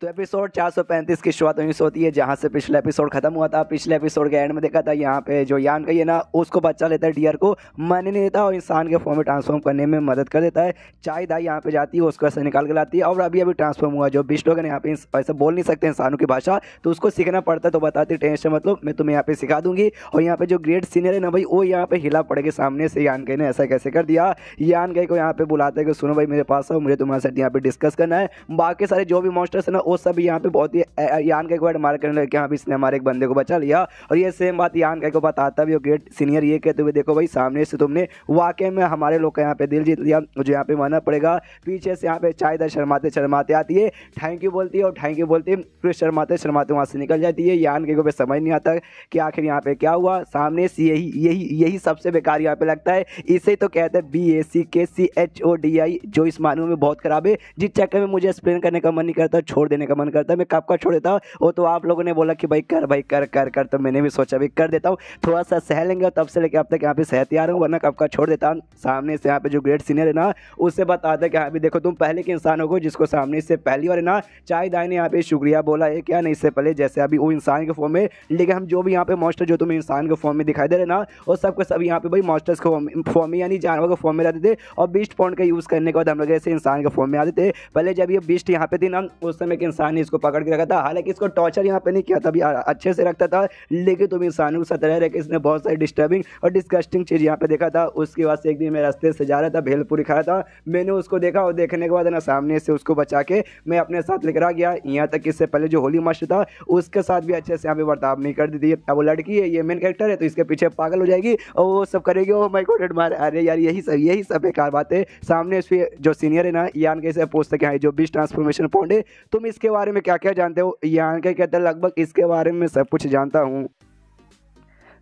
तो एपिसोड 435 की शुरुआत वहीं से होती है जहाँ से पिछला एपिसोड खत्म हुआ था। पिछले एपिसोड के एंड में देखा था यहाँ पे जो यान का ये ना उसको बच्चा लेता है, डियर को मारने नहीं देता और इंसान के फॉर्म में ट्रांसफॉर्म करने में मदद कर देता है। चाय दाई यहाँ पे जाती है, उसको ऐसे निकाल के लाती है और अभी अभी ट्रांसफॉर्म हुआ जो बिस्ट लोग यहाँ पे ऐसे बोल नहीं सकते इंसानों की भाषा, तो उसको सीखना पड़ता है। तो बताती टेंशन मतलब मैं तुम्हें यहाँ पे सिखा दूंगी। और यहाँ पे जो ग्रेट सीनियर है ना भाई, वो यहाँ पे हिला पड़ के सामने से यान गई ने ऐसा कैसे कर दिया। यान गई को यहाँ पे बुलाते हैं कि सुनो भाई मेरे पास आओ, मुझे तुम्हारे साथ यहाँ पे डिस्कस करना है। बाकी सारे जो भी मॉन्स्टर्स है ना वो सब यहाँ पे बहुत ही यान के वर्ड मार करने लगे कि हाँ इसने हमारे एक बंदे को बचा लिया। और ये सेम बात यान के को बताता भी, ग्रेट सीनियर ये कहते हुए देखो भाई सामने से तुमने वाकई में हमारे लोग का यहाँ पे दिल जीत लिया, मुझे यहाँ पे मानना पड़ेगा। पीछे से यहाँ पे चाय शर्माते शर्माते आती है, थैंक यू बोलती है और थैंक यू बोलती है, फिर शर्माते शर्माते वहाँ से निकल जाती है। यान के को समझ नहीं आता कि आखिर यहाँ पे क्या हुआ। सामने से यही सबसे बेकार यहाँ पे लगता है। इसे तो कहते हैं BACKCHODI, जो इस मानव में बहुत खराब है, जिस चक्कर में मुझे एक्सप्लेन करने का मन नहीं करता, छोड़ देने का मन करता है। मैं कब का छोड़ देता हूँ, वो तो आप लोगों ने बोला कि भाई कर कर कर, तो मैंने भी सोचा भाई कर देता हूँ, थोड़ा सा सह लेंगे और तब से लेकर अब तक यहाँ पे सहते आ रहा हूँ, वरना कब का छोड़ देता हूँ। सामने से यहाँ पे जो ग्रेट सीनियर है ना उससे बताता है कि हाँ भी देखो तुम पहले के इंसान हो, जिसको सामने से पहली बार है ना चाय दाई ने यहाँ पे शुक्रिया बोला है क्या नहीं, इससे पहले जैसे अभी वो इंसान के फॉर्म में, लेकिन हम जो भी यहाँ पे मॉन्स्टर जो तुम्हें इंसान के फॉर्म में दिखाई दे रहे ना, वो सबके सब यहाँ पे भाई मॉन्स्टर्स के फॉर्म में यानी जानवर के फॉर्म में रहते थे। और बीस्ट पॉइंट का यूज़ करने के बाद हम लोग ऐसे इंसान के फॉर्म में आते थे। पहले जब ये बीस्ट यहाँ पे थी ना उस समय के इंसान ने इसको पकड़ के रखा था, हालांकि इसको टॉर्चर यहाँ पे नहीं किया था, अभी अच्छे से रखता था, लेकिन तुम इंसानों के साथ रह के इसने बहुत सारी डिस्टर्बिंग और डिस्गस्टिंग चीज़ यहाँ पे देखा था। उसके बाद से एक दिन मैं रास्ते से जा रहा था, भेलपुरी खाया था, मैंने उसको देखा और देखने के बाद ना सामने से उसको बचा के मैं अपने साथ लेकर आ गया। यहाँ तक इससे पहले जो होली मास्टर था उसके साथ भी अच्छे से यहाँ पे बर्ताव नहीं कर दी थी। अब वो लड़की है, ये मेन कैरेक्टर है, तो इसके पीछे पागल हो जाएगी और वो सब करेगी। ओ माय गॉड मार, अरे यार यही सब बेकार बात है। सामने इसमें जो सीनियर है ना यान के से पूछते कि हाँ जो बीस्ट ट्रांसफॉर्मेशन पॉइंट है तुम इसके बारे में क्या क्या जानते हो। यान के कहते हैं लगभग इसके बारे में सब कुछ जानता हूँ।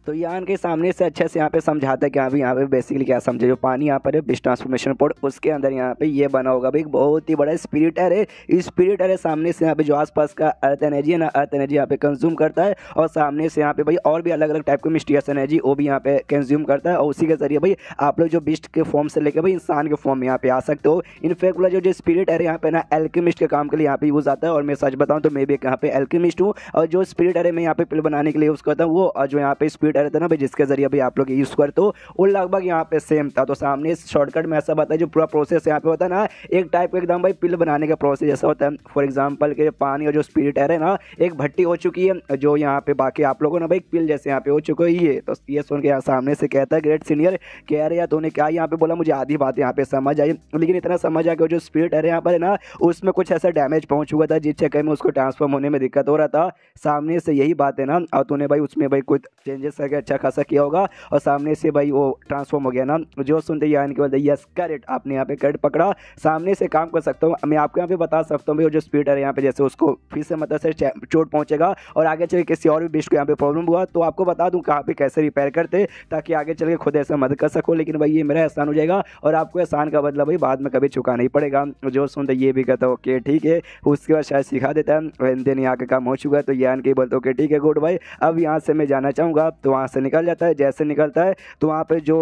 तो यान के सामने से अच्छे से यहाँ पे समझाता है कि अभी यहाँ पे बेसिकली क्या समझे, जो पानी यहाँ पर है बिस्ट ट्रांसफॉर्मेशन पोर्ट, उसके अंदर यहाँ पे ये बना होगा भाई एक बहुत ही बड़ा स्पिरिटर है। स्पिरिटर है सामने से यहाँ पे जो आसपास का अर्थ एनर्जी है ना, अर्थ एनर्जी यहाँ पे कंज्यूम करता है और सामने से यहाँ पे भाई और भी अलग अलग टाइप की मिस्टीरियस एनर्जी वो भी यहाँ पे कंज्यूम करता है। और उसी के जरिए भाई आप लोग जो बिस्ट के फॉर्म से लेकर भाई इंसान के फॉर्म में यहाँ पे आ सकते हो। इनफैक्ट वाला जो स्पिरिट है यहाँ पे ना एल्केमिस्ट के काम के लिए यहाँ पे यूज आता है। और मैं सच बताऊँ तो मैं भी यहाँ पे एल्केमिस्ट हूँ और जो स्पिरिट है मैं यहाँ पे पिल बनाने के लिए यूज करता हूँ, वो जो यहाँ पे स्पिरिट रहता है ना भाई जिसके जरिए भी आप लोग यूज करते हो वो लगभग यहाँ पे सेम था। तो सामने शॉर्टकट में ऐसा बताया जो पूरा प्रोसेस यहाँ पे होता है ना एक टाइप का एकदम भाई पिल बनाने का प्रोसेस जैसा होता है। फॉर एग्जांपल के पानी और जो स्पिरिट है ना एक भट्टी हो चुकी है, जो यहाँ पे बाकी आप लोगों ने भाई पिल जैसे यहाँ पे हो चुके हो ये। तो ये सुन के यहाँ सामने से कहता है ग्रेट सीनियर कह रहे यार तूने क्या यहाँ पे बोला, मुझे आधी बात यहाँ पे समझ आई, लेकिन इतना समझ आ गया जो स्पिरिट है यहाँ पर है ना उसमें कुछ ऐसा डैमेज पहुंच चुका था जिस चक्कर में उसको ट्रांसफॉर्म होने में दिक्कत हो रहा था। सामने से यही बात है ना, और तूने भाई उसमें भाई कुछ चेंजेस करके अच्छा खासा किया होगा और सामने से भाई वो ट्रांसफॉर्म हो गया ना। जो सुनते यान के बोलते यस करेक्ट, आपने यहाँ पे करेक्ट पकड़ा, सामने से काम कर सकता हूँ। मैं आपको यहाँ पे बता सकता हूँ भाई जो स्पीड है यहाँ पे जैसे उसको फिर से मतलब से चोट पहुंचेगा और आगे चल के किसी और भी बिस्ट को यहाँ पे प्रॉब्लम हुआ तो आपको बता दूँ कहाँ पे कैसे रिपेयर करते ताकि आगे चल के खुद ऐसा मदद कर सको। लेकिन भाई ये मेरा एहसान हो जाएगा और आपको एहसान का बदला भाई बाद में कभी चुका नहीं पड़ेगा। जो सुनते ये भी कहता है ओके ठीक है, उसके बाद शायद सिखा देता है। दिन यहाँ का काम हो चुका है तो यान के बोलते ओके ठीक है गुड भाई अब यहाँ से मैं जाना चाहूँगा। तो वहाँ से निकल जाता है। जैसे निकलता है तो वहाँ पे जो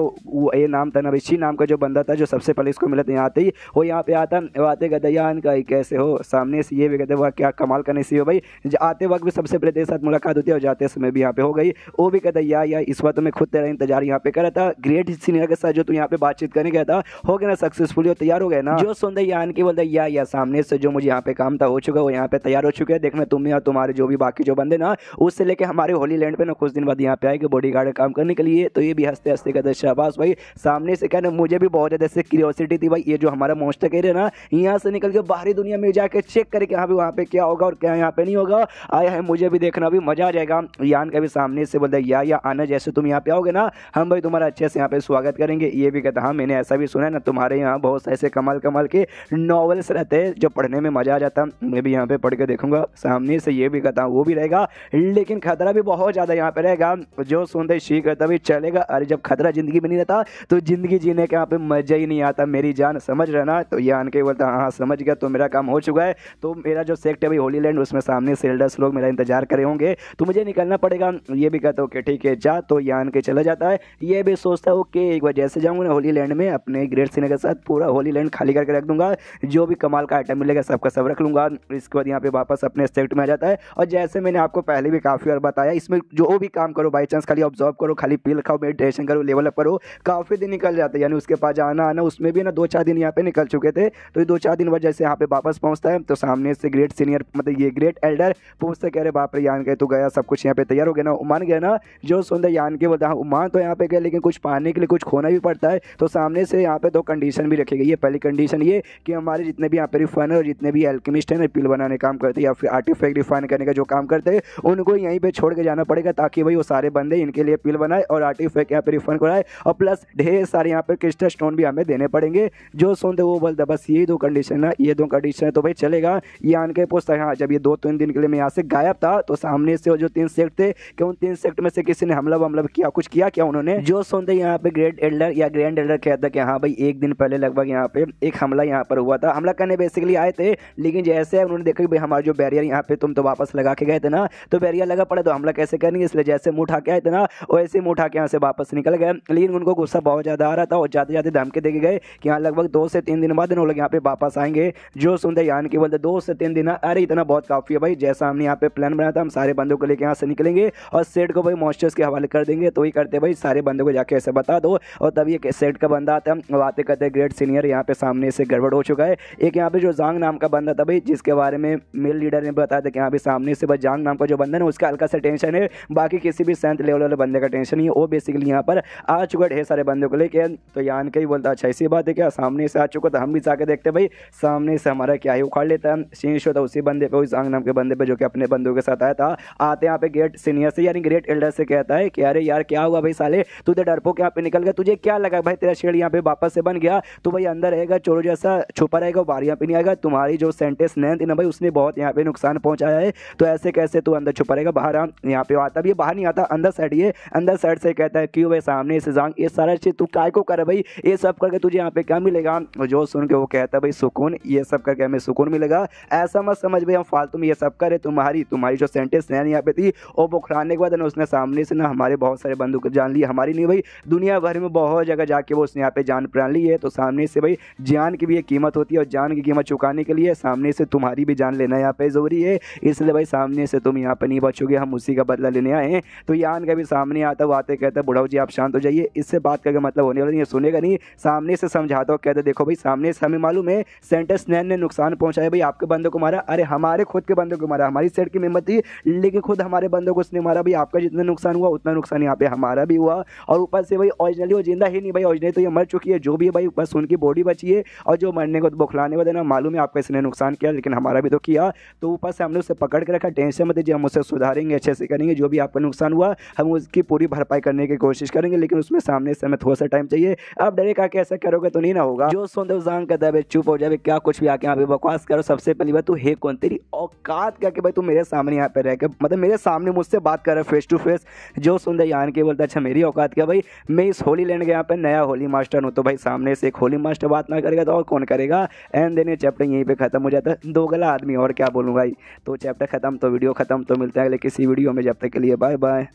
ये नाम था ना ऋषि नाम का जो बंदा था जो सबसे पहले इसको मिला था यहाँ आते ही वो यहाँ पे आता वो आते कहते यान का कैसे हो। सामने से ये भी कहते वह क्या कमाल का नहीं हो भाई, आते वक्त भी सबसे पहले तेरे साथ मुलाकात होती है और जाते समय भी यहाँ पे हो गई। वो भी कहता यार इस बार तो मैं खुद तेरा इंतजार यहाँ पे कर रहा था, ग्रेट सीनियर के साथ जो तू यहाँ पे बातचीत करने गया था हो गया ना सक्सेसफुली और तैयार हो गए ना। जो सुनते यान की बोलते या सामने से जो मुझे यहाँ पे काम था हो चुका वो यहाँ पे तैयार हो चुके हैं। देखना तुम्हें और तुम्हारे जो भी बाकी जो बंदे ना उससे लेके हमारे होली लैंड पे ना कुछ दिन बाद यहाँ पे आएंगे बॉडी गार्ड काम करने के लिए। तो ये भी हंसते हंसते कहते शाबाश भाई। सामने से कहना मुझे भी बहुत ज़्यादा ऐसे क्यूरियोसिटी थी भाई, ये जो हमारा मॉन्स्टर कह रहे ना यहाँ से निकल के बाहरी दुनिया में जाके चेक करके यहाँ पे वहाँ पे क्या होगा और क्या यहाँ पे नहीं होगा, आया है मुझे भी देखना भी मजा आ जाएगा। यान का भी सामने से बोलता या आना जैसे तुम यहाँ पे आओगे ना हम भाई तुम्हारा अच्छे से यहाँ पे स्वागत करेंगे। ये भी कहता हाँ मैंने ऐसा भी सुना है ना तुम्हारे यहाँ बहुत ऐसे कमाल कमाल के नॉवेल्स रहते हैं जो पढ़ने में मजा आ जाता, मैं भी यहाँ पे पढ़ के देखूंगा। सामने से ये भी कहता वो भी रहेगा लेकिन खतरा भी बहुत ज़्यादा यहाँ पे रहेगा। जो सुनते शी करता भाई चलेगा। अरे जब खतरा जिंदगी में नहीं रहता तो जिंदगी जीने के यहाँ पे मजा ही नहीं आता मेरी जान, समझ रहे ना। तो यान के बोलता हाँ समझ गया, तो मेरा काम हो चुका है। तो मेरा जो सेक्ट है भाई होली लैंड, उसमें सामने से एल्डर्स लोग मेरा इंतजार करे होंगे, तो मुझे निकलना पड़ेगा। ये भी कहता ओके ठीक है जा। तो यान के चला जाता है। ये भी सोचता है ओके एक बार जैसे जाऊँगा ना होली लैंड में अपने ग्रेट सीने के साथ पूरा होली लैंड खाली करके रख दूंगा, जो भी कमाल का आइटम मिलेगा सबका सब रख लूंगा। इसके बाद यहाँ पे वापस अपने सेक्ट में आ जाता है। और जैसे मैंने आपको पहले भी काफ़ी बार बताया, इसमें जो भी काम करो बाई चांस खाली ऑब्जर्व करो, खाली पील खाओ, मेडिटेशन करो, लेवल अप करो, काफ़ी दिन निकल जाते हैं। यानी उसके पास जाना आना उसमें भी ना 2-4 दिन यहाँ पे निकल चुके थे। तो ये 2-4 दिन बाद जैसे यहाँ पे वापस पहुँचता है तो सामने से ग्रेट सीनियर मतलब ये ग्रेट एल्डर पूछते कह रहे बाप रे यान के तू गया, सब कुछ यहाँ पे तैयार हो गया ना, मान गया ना। जो सुंदर यान के बोलता हाँ मान तो यहाँ पे गया, लेकिन कुछ पाने के लिए कुछ खोना भी पड़ता है। तो सामने से यहाँ पे 2 कंडीशन भी रखी गई है। पहली कंडीशन ये कि हमारे जितने भी यहाँ पे रिफाइनर और जितने भी एल्केमिस्ट हैं ना पिल बनाने काम करते हैं या फिर आर्टिफैक्ट रिफाइन करने का जो काम करते हैं उनको यहीं पे छोड़ के जाना पड़ेगा, ताकि भाई वो सारे बंदे इनके लिए पिल बनाए और आर्टिफैक्ट यहाँ पे रिफाइन कराए, और प्लस ढेर सारे यहाँ पे क्रिस्टल स्टोन भी हमें देने पड़ेंगे। जो सुनते वो बोलता बस ये 2 कंडीशन है, ये 2 कंडीशन है तो भाई चलेगा। ये आन के पूछता है हाँ जब ये 2-3 दिन के लिए मैं यहाँ से गायब था तो सामने से वो जो 3 सेक्ट थे कि उन 3 सेक्ट में से किसी ने हमला किया, कुछ किया क्या उन्होंने। जो सुनते यहाँ पे ग्रेट एल्डर या ग्रैंड एल्डर कहता कि हाँ भाई 1 दिन पहले लगभग यहाँ पे एक हमला यहाँ पर हुआ था। हमला करने बेसिकली आए थे, लेकिन जैसे उन्होंने देखा कि भाई हमारा जो बैरियर यहाँ पे तुम तो वापस लगा के गए थे ना, तो बैरियर लगा पड़ा तो हमला कैसे करेंगे, इसलिए जैसे मुँह उठा के आए थे ना वैसे मुँह उठा के यहाँ से वापस निकल गए। लेकिन उनको गुस्सा बहुत ज़्यादा आ रहा था और जाते जाते धमकी दे के गए कि यहाँ लगभग 2 से 3 दिन बाद लोग यहाँ पे वापस आएंगे। जो सुनते यान की बोलते 2 से 3 दिन, अरे इतना बहुत काफ़ी है भाई, जैसा हमने यहाँ पे प्लान बनाया था हम सारे बंदों को लेकर यहाँ से निकलेंगे और सेट को भाई मॉन्स्टर्स के हवाले कर देंगे। तो ही करते भाई सारे बंदों को जाके ऐसे बता दो। और तभी एक सेट का बंदा आता है, बातें करते ग्रेट सीनियर यहाँ पे सामने से गड़बड़ हो चुका है। एक यहाँ पे जो जांग नाम का बंदा था भाई जिसके बारे में मेल लीडर ने बताया था कि यहाँ पे सामने से बस जांग नाम का जो बंदा है उसका हल्का सा टेंशन है, बाकी किसी भी 7th लेवल वाले बंदे का टेंशन नहीं है। वो बेसिकली यहाँ पर आ चुका ढेर सारे बंदों को लेके। तो यान के ही बोलता अच्छा ऐसी बात है क्या, सामने से आ चुका तो हम भी जाके देखते भाई सामने से हमारा क्या ही उखाड़ लेता है। शीश होता उसी बंदे पे, उस जांग नाम के बंदे पे जो कि अपने बंदों के साथ आया था। आते यहाँ पे ग्रेट सीनियर से यानी ग्रेट एल्डर से कहता है कि अरे यार क्या हुआ भाई साले, तू तो डरपोक यहाँ पे निकल गया, तुझे क्या लगा भाई तेरा शेड यहाँ पे वापस से बन गया, तो भाई अंदर रहेगा चोरों जैसा छुपा रहेगा, बाहर यहाँ पे नहीं आएगा। तुम्हारी जो सेंटेंस नैन थी ना भाई उसने बहुत यहाँ पे नुकसान पहुंचाया है, तो ऐसे कैसे तू अंदर छुपा रहेगा, बाहर यहाँ पे आता भी बाहर नहीं आता, अंदर साइड ये अंदर साइड से कहता है क्यों भाई सामने से जांग ये सारा चीज तू काय को करे भाई, ये सब करके तुझे यहाँ पे क्या मिलेगा। जो सुन के वो कहता है भाई सुकून, ये सब करके हमें सुकून मिलेगा, ऐसा मत समझ भाई हम फालतू में ये सब करे। तुम्हारी जो सेंटेंस नैन यहाँ पे थी वो बुखराने के बाद ना उसने सामने से ना हमारे बहुत सारे बंदों को जान ली, हमारी नहीं भाई दुनिया भर में बहुत जगह जाके वो उसने यहाँ पे जान प्राण ली है। तो सामने से भाई जान की भी एक कीमत होती है और जान की कीमत चुकाने के लिए सामने से तुम्हारी भी जान लेना यहाँ पे जरूरी है, इसलिए भाई सामने से तुम यहाँ पे नहीं बचोगे, हम उसी का बदला लेने आए हैं। तो यान का भी सामने आता वो आते कहता बुढ़ाऊ जी आप शांत हो जाइए, इससे बात करके मतलब होने वाला नहीं है, सुनेगा नहीं। सामने से समझाता हो कहते देखो भाई सामने से हमें मालूम है सेंटेंस नैन ने नुकसान पहुंचाया भाई, आपके बंदों को मारा, अरे हमारे खुद के बंदों को मारा, हमारी सेट की मेम्बर थी लेकिन खुद हमारे बंदों को उसने मारा भाई, आपका जितना नुकसान हुआ उतना नुकसान यहाँ पे हमारा भी हुआ। और ऊपर से भाई ओरिजिनली वो जिंदा ही नहीं भाई, ओरिजिनली तो ये मर चुकी है, जो भी है भाई बस उनकी बॉडी बची है, और जो मरने को बुखलाने को देना मालूम है आपका इसने नुकसान किया लेकिन हमारा भी तो किया। तो ऊपर से हमने उसे पकड़ के रखा, टेंशन मत लीजिए हम उसे सुधारेंगे, अच्छे से करेंगे, जो भी आपका नुकसान हुआ हम उसकी पूरी भरपाई करने की कोशिश करेंगे, लेकिन उसमें सामने से हमें थोड़ा सा टाइम चाहिए। आप डरे का ऐसा करोगे तो नहीं ना होगा। जो सुनते जान कहता है चुप हो जाए, क्या कुछ भी आके यहाँ पे बकवास करो, सबसे पहली बात तू है कौन, तेरी औकात क्या कि भाई तू मेरे सामने यहाँ पे रह के मतलब मेरे सामने मुझसे बात कर रहा है फेस टू फेस। जो सुनते यान के बोलता अच्छा मेरी औकात क्या भाई, मैं इस होली लैंड के यहाँ पे नया होली मास्टर हूँ, तो भाई सामने से एक होली मास्टर बात ना करेगा तो और कौन करेगा। एंड देन ये चैप्टर यहीं पे खत्म हो जाता है, दोगला आदमी और क्या बोलूँ भाई। तो चैप्टर खत्म तो वीडियो खत्म, तो मिलते हैं अगले किसी वीडियो में, जब तक के लिए बाय बाय।